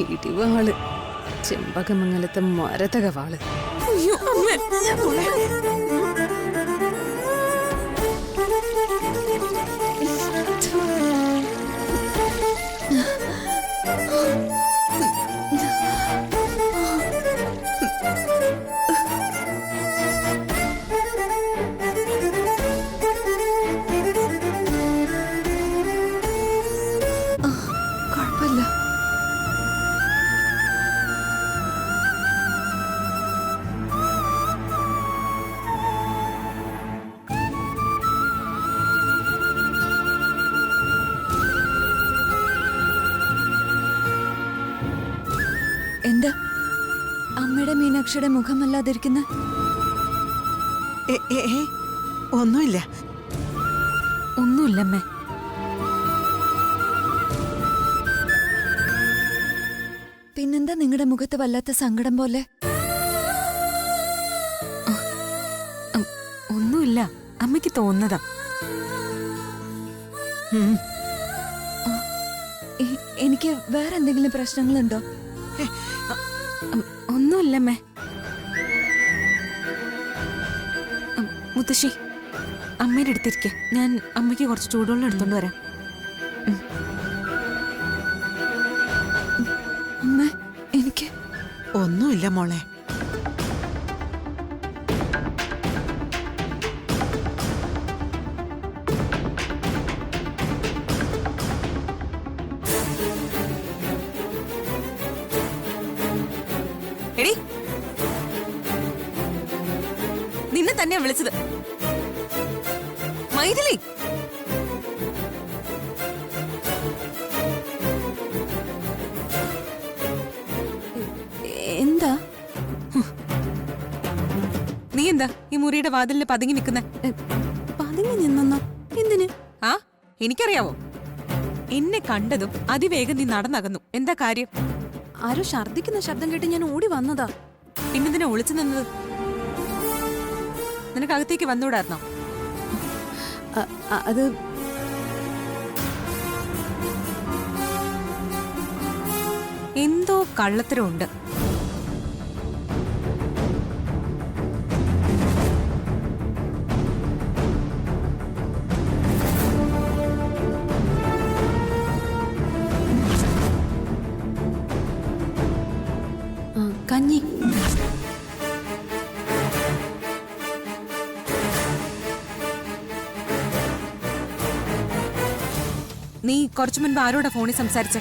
ഇടിവാള്, ചെമ്പകമംഗലത്തെ മരതകവാള്. അയ്യോ അമ്മേ, കുഴപ്പമില്ല. എന്താ അമ്മയുടെ മീനാക്ഷിയുടെ മുഖമല്ലാതിരിക്കുന്ന? ഒന്നുമില്ല. ഒന്നുമില്ലമ്മേ. പിന്നെന്താ നിങ്ങളുടെ മുഖത്ത് വല്ലാത്ത സങ്കടം പോലെ? ഒന്നുമില്ല, അമ്മയ്ക്ക് തോന്നുന്നതാ. എനിക്ക് വേറെ എന്തെങ്കിലും പ്രശ്നങ്ങളുണ്ടോ? ഒന്നുമില്ലമ്മേ. മുത്തശ്ശി, അമ്മയുടെ അടുത്തിരിക്ക. ഞാൻ അമ്മയ്ക്ക് കുറച്ച് ചൂടുവെള്ളം എടുത്തോണ്ട് വരാം. അമ്മ, എനിക്ക് ഒന്നുമില്ല മോളെ. എടി, നിന്നെ തന്നെയാ വിളിച്ചത്. മൈഥിലി, എന്താ? നീ എന്താ ഈ മുറിയുടെ വാതിലിന് പതുങ്ങി നിൽക്കുന്നെ? പതുങ്ങി നിന്നോ? എന്തിന്? ആ, എനിക്കറിയാവോ. എന്നെ കണ്ടതും അതിവേഗം നീ നടന്നകന്നു. എന്താ കാര്യം? ആരോ ഛർദിക്കുന്ന ശബ്ദം കേട്ട് ഞാൻ ഓടി വന്നതാ. പിന്നെന്തിനാ ഒളിച്ചു നിന്നത്? നിനക്കകത്തേക്ക് വന്നുകൂടായിരുന്നോ? അത് എന്തോ കള്ളത്തരമുണ്ട്. കഞ്ഞി. നീ കുറച്ചു മുൻപ് ആരോടാ ഫോണിൽ സംസാരിച്ച?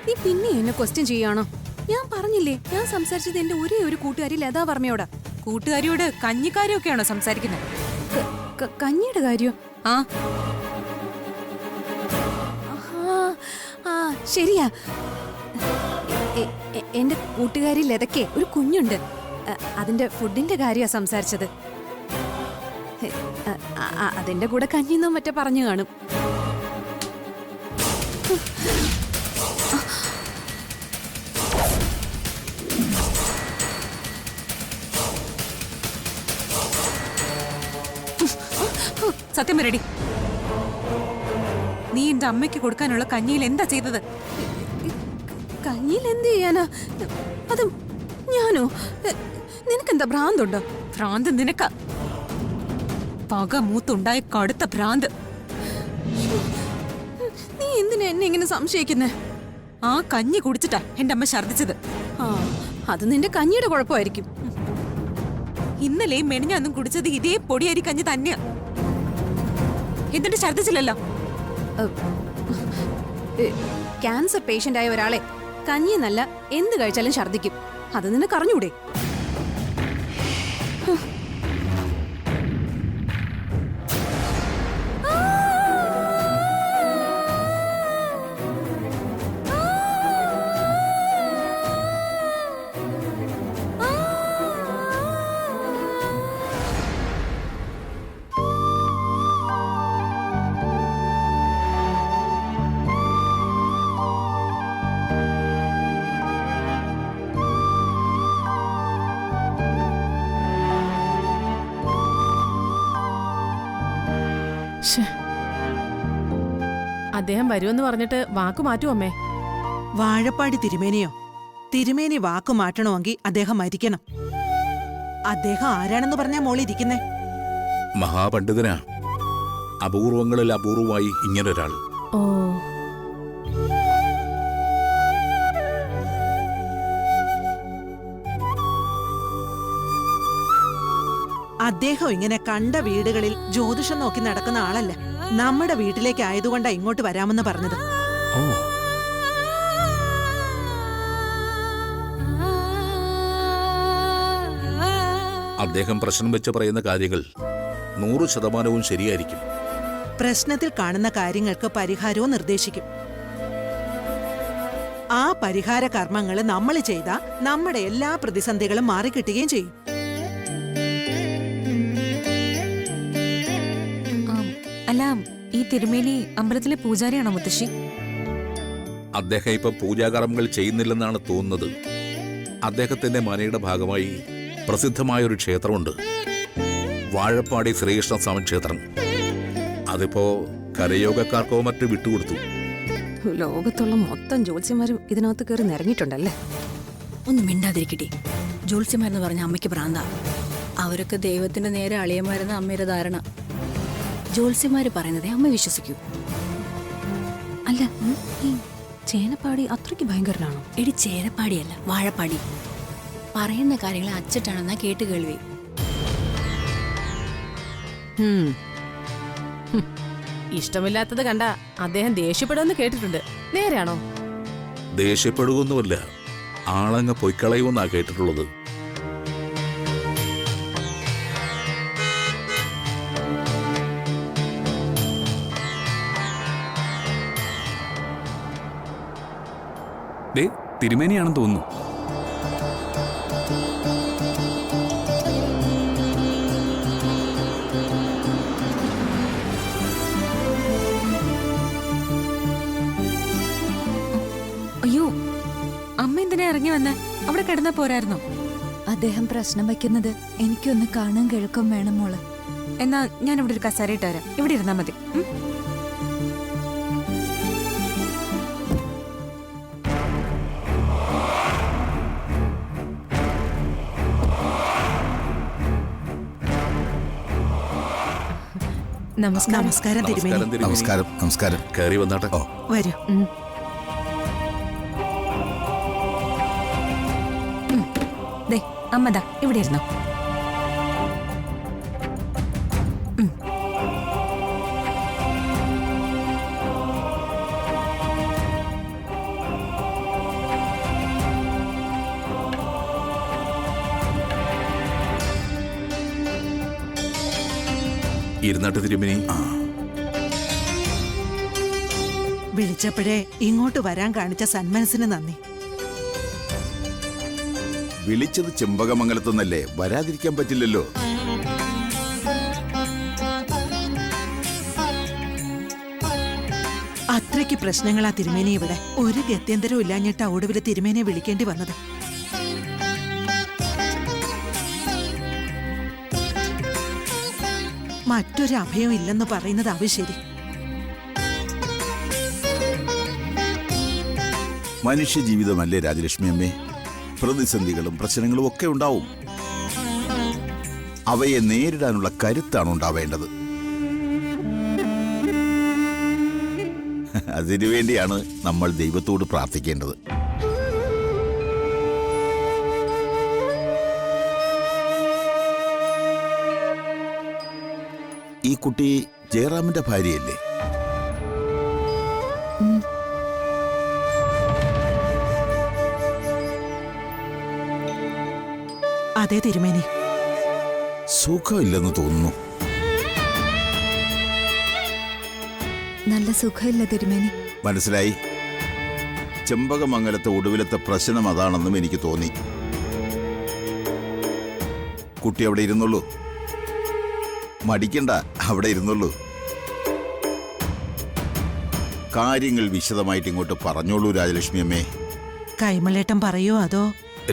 നീ പിന്നെ എന്നെ ക്വസ്റ്റ്യൻ ചെയ്യാണോ? ഞാൻ പറഞ്ഞില്ലേ, ഞാൻ സംസാരിച്ചത് എന്റെ ഒരേ ഒരു കൂട്ടുകാരി ലതാ വർമ്മയോടാ. കൂട്ടുകാരിയോട് കഞ്ഞിക്കാരിയൊക്കെയാണോ സംസാരിക്കുന്നത്? കഞ്ഞിയുടെ കാര്യോ? ആ, ആ ശരിയാ. എന്റെ കൂട്ടുകാരി ലതയ്ക്ക് ഒരു കുഞ്ഞുണ്ട്. അതിന്റെ ഫുഡിന്റെ കാര്യമാ സംസാരിച്ചത്. അതിന്റെ കൂടെ കഞ്ഞിന്നോ മറ്റോ പറഞ്ഞു കാണും. സത്യം പറയടി, നീ എന്റെ അമ്മയ്ക്ക് കൊടുക്കാനുള്ള കഞ്ഞിയിൽ എന്താ ചെയ്തത്? കഞ്ഞിയിൽ എന്ത് ചെയ്യാനാ? അത് ഞാനോ? നിനക്കെന്താ ഭ്രാന്തുണ്ടോ? ഭ്രാന്ത് നിനക്ക. പക മൂത്തുണ്ടായ കടുത്ത ഭ്രാന്ത്. നീ എന്തിനാ എന്നെ ഇങ്ങനെ സംശയിക്കുന്നേ? ആ കഞ്ഞി കുടിച്ചിട്ടാ എന്റെ അമ്മ ഛർദിച്ചത്. ആ, അത് നിന്റെ കഞ്ഞിയുടെ കുഴപ്പമായിരിക്കും. ഇന്നലെ മെനിഞ്ഞൊന്നും കുടിച്ചത് ഇതേ പൊടിയരി കഞ്ഞി തന്നെയാ. എന്നിട്ട് ഛർദിച്ചില്ലല്ലോ. ക്യാൻസർ പേഷ്യന്റ് ആയ ഒരാളെ കഞ്ഞി എന്നല്ല എന്ത് കഴിച്ചാലും ഛർദിക്കും. അത് നിനക്ക് അറിഞ്ഞൂടെ? അദ്ദേഹം വരുമെന്ന് പറഞ്ഞിട്ട് വാക്ക് മാറ്റും അമ്മേ. വാഴപ്പാടി തിരുമേനിയോ? തിരുമേനി വാക്കു മാറ്റണമെങ്കിൽ അദ്ദേഹം മരിക്കണം. അദ്ദേഹം ആരാണെന്ന് പറഞ്ഞാ മോളിരിക്കുന്നേ? മഹാപണ്ഡിതനാ. അപൂർവങ്ങളിൽ അപൂർവമായി ഇങ്ങനൊരാൾ. ഓ, അദ്ദേഹം ഇങ്ങനെ കണ്ട വീടുകളിൽ ജ്യോതിഷം നോക്കി നടക്കുന്ന ആളല്ല. നമ്മുടെ വീട്ടിലേക്ക് ആയതുകൊണ്ടാ ഇങ്ങോട്ട് വരാമെന്ന് പറഞ്ഞത്. ഓ, അദ്ദേഹം പ്രശ്നം വെച്ച് പറയുന്ന കാര്യങ്ങൾ 100% ശരിയായിരിക്കും. പ്രശ്നത്തിൽ കാണുന്ന കാര്യങ്ങൾക്ക് പരിഹാരവും നിർദ്ദേശിക്കും. ആ പരിഹാര കർമ്മങ്ങൾ നമ്മൾ ചെയ്താ നമ്മുടെ എല്ലാ പ്രതിസന്ധികളും മാറിക്കിട്ടുകയും ചെയ്യും. അല്ല, ഈ തിരുമേനി അമ്പലത്തിലെ പൂജാരിയാണോ മുത്തശ്ശി? അദ്ദേഹം ഇപ്പൊ പൂജാകർമ്മങ്ങൾ ചെയ്യുന്നില്ലെന്നാണ് തോന്നുന്നത്. അദ്ദേഹത്തിന്റെ മനയുടെ ഭാഗമായി പ്രസിദ്ധമായൊരു ക്ഷേത്രമുണ്ട്, വാഴപ്പാടി ശ്രീകൃഷ്ണ സ്വാമി ക്ഷേത്രം. അതിപ്പോ കരയോഗക്കാർക്കോ മറ്റു വിട്ടുകൊടുത്തു. ലോകത്തുള്ള മൊത്തം ജ്യോത്സ്യന്മാരും ഇതിനകത്ത് കയറി നിറങ്ങിയിട്ടുണ്ടല്ലേ? ഒന്ന് മിണ്ടാതിരിക്കട്ടെ. ജോത്സ്യന്മാരെന്ന് പറഞ്ഞ അമ്മയ്ക്ക് ഭ്രാന്ത. അവരൊക്കെ ദൈവത്തിന്റെ നേരെ അളിയന്മാരെന്ന അമ്മയുടെ ധാരണ. ജോത്സ്യന്മാര് പറയുന്നതേ അമ്മ വിശ്വസിക്കൂ. അല്ല, ഈ ചേനപ്പാടി അത്രയ്ക്ക് ഭയങ്കരനാണോ? എടി, ചേരപ്പാടിയല്ല, വാഴപ്പാടി. പറയുന്ന കാര്യങ്ങൾ അച്ചട്ടാണെന്നാ കേട്ട് കേൾവി. ഇഷ്ടമില്ലാത്തത് കണ്ട അദ്ദേഹം ദേഷ്യപ്പെടുമെന്ന് കേട്ടിട്ടുണ്ട്. നേരാണോ? ദേഷ്യപ്പെടുകയൊന്നുമല്ല, ആളങ്ങ് പൊയ്ക്കളയുമെന്നാ കേട്ടിട്ടുള്ളത്. തിരുമേനിയാണെന്ന് തോന്നുന്നു. അയ്യോ, അമ്മ എന്തിനാ ഇറങ്ങി വന്നേ? അവിടെ കിടന്നാ പോരായിരുന്നോ? അദ്ദേഹം പ്രശ്നം വയ്ക്കുന്നത് എനിക്കൊന്ന് കാണാൻ കേൾക്കും വേണം മോള്. എന്നാ ഞാൻ ഇവിടെ ഒരു കസേര ഇട്ട് തരാം, ഇവിടെ ഇരുന്നാ മതി. നമസ്കാരം. നമസ്കാരം തിരുമേനി. നമസ്കാരം തിരുമേനി. നമസ്കാരം. നമസ്കാരം. കയറി വന്നാട്ടെ. വരൂ. ദേ, അമ്മ ദാ ഇവിടെ ഇരുന്നോ. ഇരുന്നാട്ട് തിരുമേനി. വിളിച്ചപ്പോഴേ ഇങ്ങോട്ട് വരാൻ കാണിച്ച സന്മനസ്സിന് നന്ദി. വിളിച്ചത് ചെമ്പകമംഗലത്തുനിന്നല്ലേ, വരാതിരിക്കാൻ പറ്റില്ലല്ലോ. അത്രയ്ക്ക് പ്രശ്നങ്ങളാ തിരുമേനി ഇവിടെ. ഒരു ഗത്യന്തരവും ഇല്ലാഞ്ഞിട്ടാ ഒടുവിൽ തിരുമേനിയെ വിളിക്കേണ്ടി വന്നത്. മറ്റൊരു അഭയം ഇല്ലെന്ന് പറയുന്നതാവും ശരി. മനുഷ്യ ജീവിതമല്ലേ രാജലക്ഷ്മി അമ്മേ, പ്രതിസന്ധികളും പ്രശ്നങ്ങളും ഒക്കെ ഉണ്ടാവും. അവയെ നേരിടാനുള്ള കരുത്താണ് ഉണ്ടാവേണ്ടത്. അതിനുവേണ്ടിയാണ് നമ്മൾ ദൈവത്തോട് പ്രാർത്ഥിക്കേണ്ടത്. ഈ കുട്ടി ജയറാമിന്റെ ഭാര്യയല്ലേ? അതെ തിരുമേനി. സുഖമില്ലെന്ന് തോന്നുന്നു. നല്ല സുഖമില്ല തിരുമേനി. മനസ്സിലായി. ചെമ്പകമംഗലത്തെ ഒടുവിലത്തെ പ്രശ്നം അതാണെന്നും എനിക്ക് തോന്നി. കുട്ടി അവിടെ ഇരുന്നുള്ളൂ, മടിക്കണ്ട, അവിടെ ഇരുന്നുള്ളൂ. കാര്യങ്ങൾ വിശദമായിട്ട് ഇങ്ങോട്ട് പറഞ്ഞോളൂ രാജലക്ഷ്മി അമ്മേ. കൈമളേട്ടൻ പറയോ അതോ?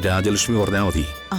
രാജലക്ഷ്മി പറഞ്ഞാ മതി. ആ,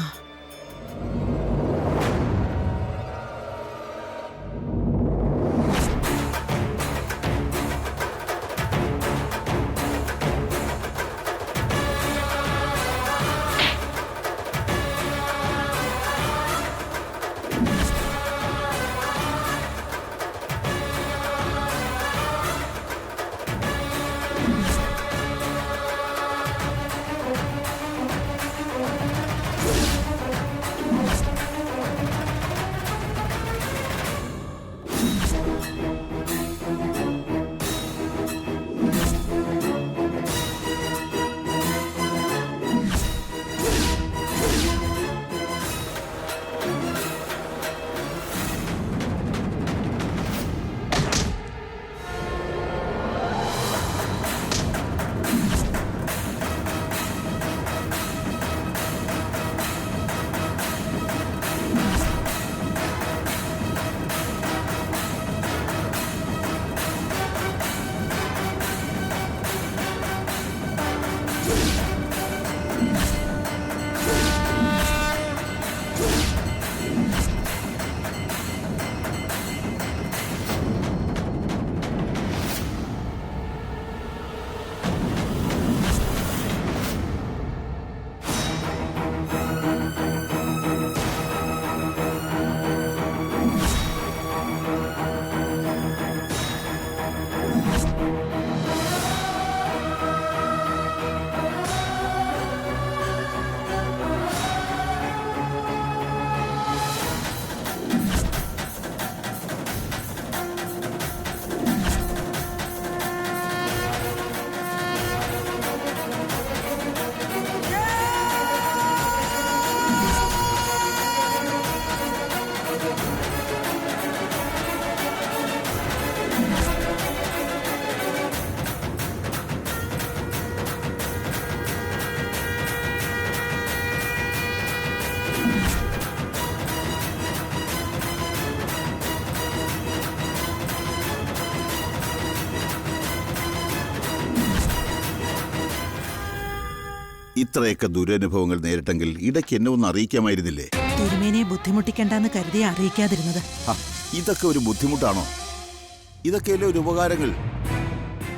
ഇത്രയൊക്കെ ദുരനുഭവങ്ങൾ നേരിട്ടെങ്കിൽ ഇടയ്ക്ക് എന്നെ ഒന്ന് അറിയിക്കാമായിരുന്നില്ലേ? തിരുമേനിയെ ബുദ്ധിമുട്ടിക്കണ്ടെന്ന് കരുതി അറിയിക്കാതിരുന്നത്. ഇതൊക്കെ ഒരു ബുദ്ധിമുട്ടാണോ? ഇതൊക്കെയല്ലേ ഒരു ഉപകാരങ്ങൾ.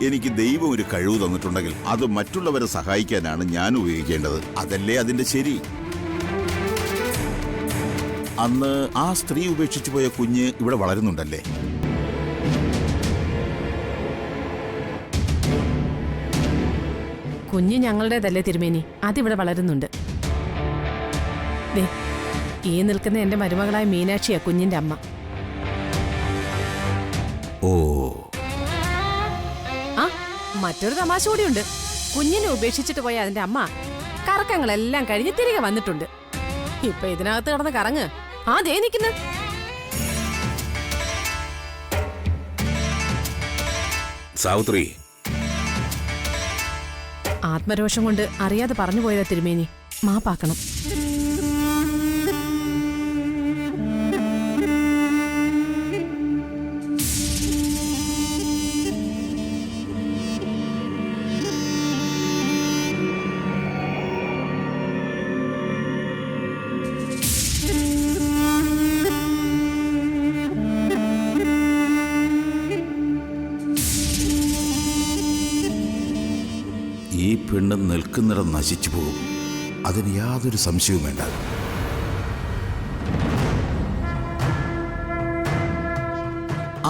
എനിക്ക് ദൈവം ഒരു കഴിവ് തന്നിട്ടുണ്ടെങ്കിൽ അത് മറ്റുള്ളവരെ സഹായിക്കാനാണ് ഞാൻ ഉപയോഗിക്കേണ്ടത്. അതല്ലേ അതിന്റെ ശരി. അന്ന് ആ സ്ത്രീ ഉപേക്ഷിച്ചു പോയ കുഞ്ഞ് ഇവിടെ വളരുന്നുണ്ടല്ലേ? കുഞ്ഞ് ഞങ്ങളുടേതല്ലേ തിരുമേനി, അതിവിടെ വളരുന്നുണ്ട്. ദേ, ഈ നിൽക്കുന്ന എന്റെ മരുമകളായ മീനാക്ഷിയാ കുഞ്ഞിന്റെ അമ്മ. ഓ, ആ മറ്റൊരു തമാശ കൂടിയുണ്ട്. കുഞ്ഞിനെ ഉപേക്ഷിച്ചിട്ട് പോയ അതിന്റെ അമ്മ കറക്കങ്ങളെല്ലാം കഴിഞ്ഞ് തിരികെ വന്നിട്ടുണ്ട്. ഇപ്പൊ ഇതിനകത്ത് കിടന്ന് കറങ്ങ്. ആ ദേ നിൽക്കുന്നു. സാവിത്രി, ആത്മരോഷം കൊണ്ട് അറിയാതെ പറഞ്ഞു പോയതാ തിരുമേനി, മാപ്പാക്കണം. ഈ പെണ്ണ് നിൽക്കുന്നിടം നശിച്ചു പോകും, അതിന് യാതൊരു സംശയവും വേണ്ട.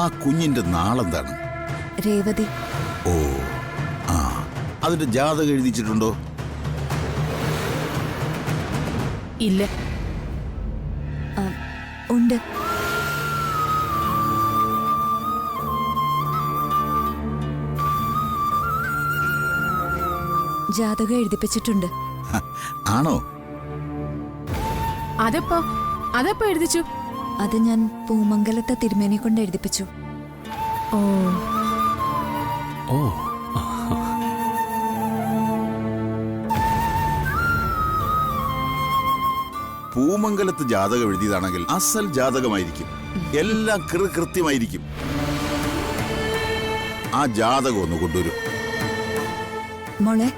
ആ കുഞ്ഞിന്റെ നാളെന്താണ്? രേവതി. ഓ, ആ, അതിന്റെ ജാതകം എഴുതിച്ചിട്ടുണ്ടോ? ഇല്ല. ഉണ്ട്. ജാതകം എഴുതിപ്പിച്ചിട്ടുണ്ട്. ആണോ? അതെപ്പോ എഴുതിച്ചു? അത് ഞാൻ പൂമംഗലത്തെ തിരുമേനെ കൊണ്ട് എഴുതിപ്പിച്ചു. ഓ ഓ, പൂമംഗലത്ത് ജാതകം എഴുതിയതാണെങ്കിൽ അസൽ ജാതകമായിരിക്കും. എല്ലാം കൃത്യമായിരിക്കും. ആ ജാതകം ഒന്ന് കൊണ്ടുവരും. മോളെ,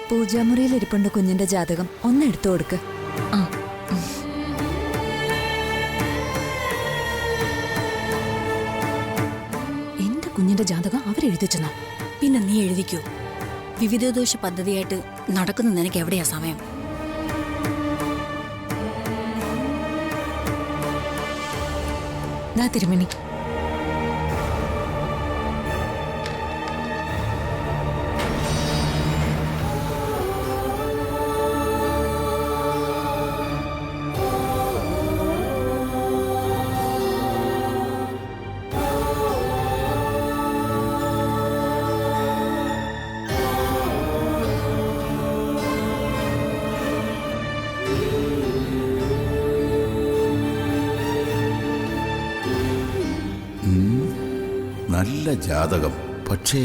പൂജാമുറിയിൽ ഇരിപ്പുണ്ട് കുഞ്ഞിന്റെ ജാതകം, ഒന്ന് എടുത്തു കൊടുക്ക്. എന്റെ കുഞ്ഞിന്റെ ജാതകം അവരെഴുതിച്ചെന്നോ? പിന്നെ നീ എഴുതിക്കൂ. വിവിധദോഷ പദ്ധതിയായിട്ട് നടക്കുന്ന നിനക്ക് എവിടെയാ സമയം? ദാ തിരുമേനി. നല്ല ജാതകം. പക്ഷേ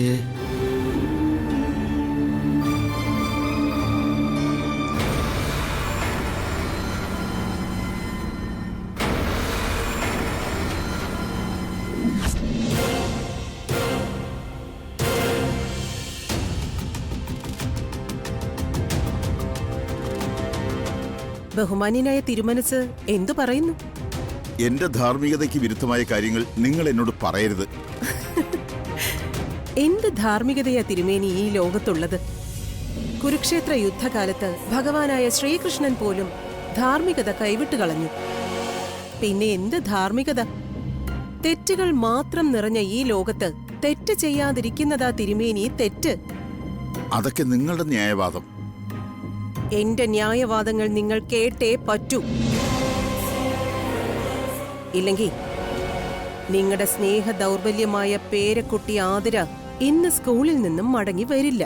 ബഹുമാന്യനായ തിരുമനസ് എന്തു പറയുന്നു? എന്റെ ധാർമ്മികതയ്ക്ക് വിരുദ്ധമായ കാര്യങ്ങൾ നിങ്ങൾ എന്നോട് പറയരുത്. എന്ത് ധാർമ്മികതയാ തിരുമേനി ഈ ലോകത്തുള്ളത്? കുരുക്ഷേത്ര യുദ്ധകാലത്ത് ഭഗവാനായ ശ്രീകൃഷ്ണൻ പോലും ധാർമ്മികത കൈവിട്ടു കളഞ്ഞു. പിന്നെ എന്ത് ധാർമ്മികത? തെറ്റുകൾ മാത്രം നിറഞ്ഞ ഈ ലോകത്ത് തെറ്റ് ചെയ്യാതിരിക്കുന്നതാ തിരുമേനി തെറ്റ്. അതൊക്കെ നിങ്ങളുടെ ന്യായവാദം. എന്റെ ന്യായവാദങ്ങൾ നിങ്ങൾ കേട്ടേ പറ്റൂ. ഇല്ലെങ്കിൽ നിങ്ങളുടെ സ്നേഹ ദൗർബല്യമായ പേരക്കുട്ടി ആതിര ഇന്ന് സ്കൂളിൽ നിന്നും മടങ്ങി വരില്ല.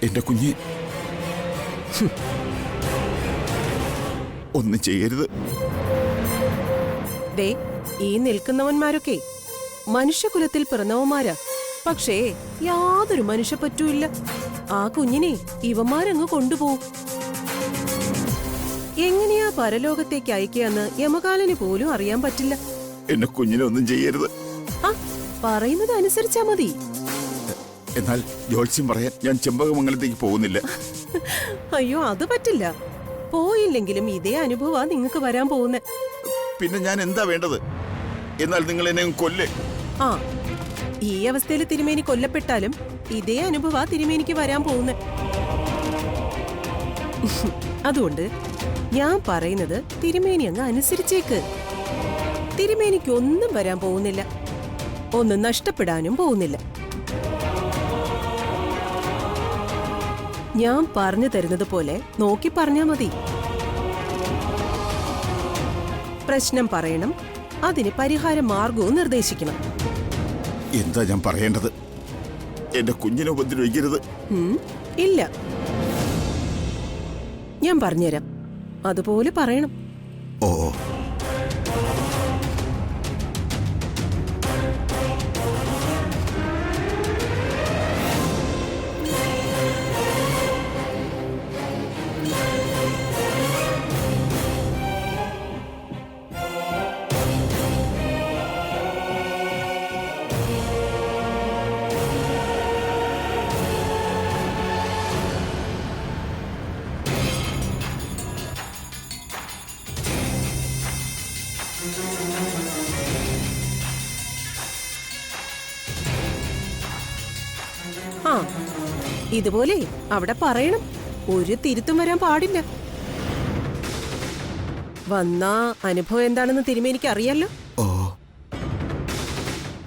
എന്റെ കുഞ്ഞ്, ഒന്നും ചെയ്യരുത്. ദേ, ഈ നിൽക്കുന്നവന്മാരൊക്കെ മനുഷ്യകുലത്തിൽ പിറന്നവന്മാരാ. പക്ഷേ യാതൊരു മനുഷ്യപ്പറ്റുമില്ല. ആ കുഞ്ഞിനെ ഇവന്മാരങ്ങ് കൊണ്ടുപോകും. എങ്ങനെയാ പരലോകത്തേക്ക് അയക്കാന്ന് യമകാലന് പോലും അറിയാൻ പറ്റില്ല. എന്നെ കുഞ്ഞിനെ ഒന്നും ചെയ്യരുത്. ആ പറയുന്നത് അനുസരിച്ചാ മതി. എന്നാൽ ജോത്സ്യം പറയാൻ ഞാൻ ചെമ്പകമംഗലത്തേക്ക് പോകുന്നില്ല. അയ്യോ അത് പറ്റില്ല. പോയില്ലെങ്കിലും ഇതേ അനുഭവമാ നിങ്ങൾക്ക് വരാൻ പോകുന്നത്. പിന്നെ ഞാൻ എന്താ വേണ്ടത്? എന്നാൽ നിങ്ങൾ എന്നെ കൊല്ലേ. ആ ഈ അവസ്ഥയിൽ തിരുമേനി കൊല്ലപ്പെട്ടാലും ഇതേ അനുഭവ തിരുമേനിക്ക് വരാൻ പോകുന്നത്. അതുകൊണ്ട് ഞാൻ പറയുന്നത് തിരുമേനി അങ്ങ് അനുസരിച്ചേക്ക്. തിരുമേനിക്ക് ഒന്നും വരാൻ പോകുന്നില്ല, ഒന്നും നഷ്ടപ്പെടാനും പോകുന്നില്ല. ഞാൻ പറഞ്ഞു തരുന്നത് പോലെ നോക്കി പറഞ്ഞാ മതി. പ്രശ്നം പറയണം, അതിന് പരിഹാര മാർഗവും നിർദ്ദേശിക്കണം. എന്താ ഞാൻ പറയേണ്ടത്? എന്റെ കുഞ്ഞിനെ ഉപദ്രവിക്കരുത്. ഇല്ല, ഞാൻ പറഞ്ഞുതരാം. അതുപോലെ പറയണം. ഓ ആ ഇതുപോലെ അവിടെ പറയണം. ഒരു തിരുത്തും വരാൻ പാടില്ല. വന്നാ അനുഭവം എന്താണെന്ന് തിരുമേനിക്ക് അറിയാലോ. ഓ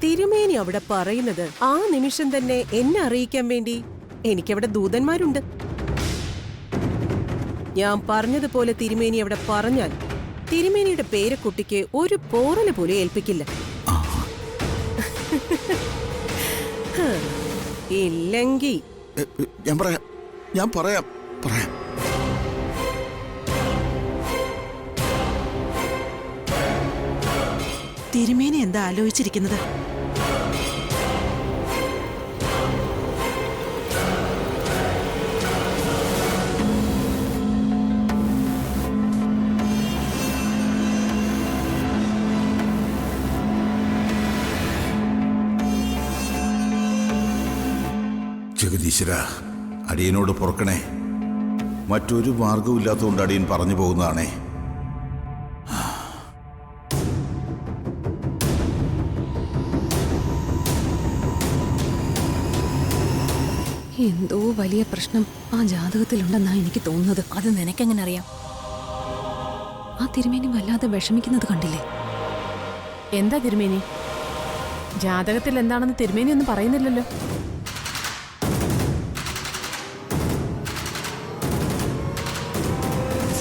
തിരുമേനി അവിടെ പറയുന്നത് ആ നിമിഷം തന്നെ എന്നെ അറിയിക്കാൻ വേണ്ടി എനിക്കവിടെ ദൂതന്മാരുണ്ട്. ഞാൻ പറഞ്ഞതുപോലെ തിരുമേനി അവിടെ പറഞ്ഞാൽ തിരുമേനിയുടെ പേരക്കുട്ടിക്ക് ഒരു പോറല് പോലും ഏൽപ്പിക്കില്ല. ഇല്ലെങ്കി ഞാൻ പറയാം. തിരുമേനി എന്താ ആലോചിച്ചിരിക്കുന്നത്? ജഗദീശ്വര, അടിയനോട് പൊറുക്കണേ. മറ്റൊരു മാർഗവും ഇല്ലാത്തതുകൊണ്ട് അടിയൻ പറഞ്ഞു പോകുന്നതാണേ. എന്തോ വലിയ പ്രശ്നം ആ ജാതകത്തിലുണ്ടെന്നാ എനിക്ക് തോന്നുന്നത്. അത് നിനക്കെങ്ങനെ അറിയാം? ആ തിരുമേനി വല്ലാതെ വിഷമിക്കുന്നത് കണ്ടില്ലേ? എന്താ തിരുമേനി? ജാതകത്തിൽ എന്താണെന്ന് തിരുമേനി ഒന്നും പറയുന്നില്ലല്ലോ.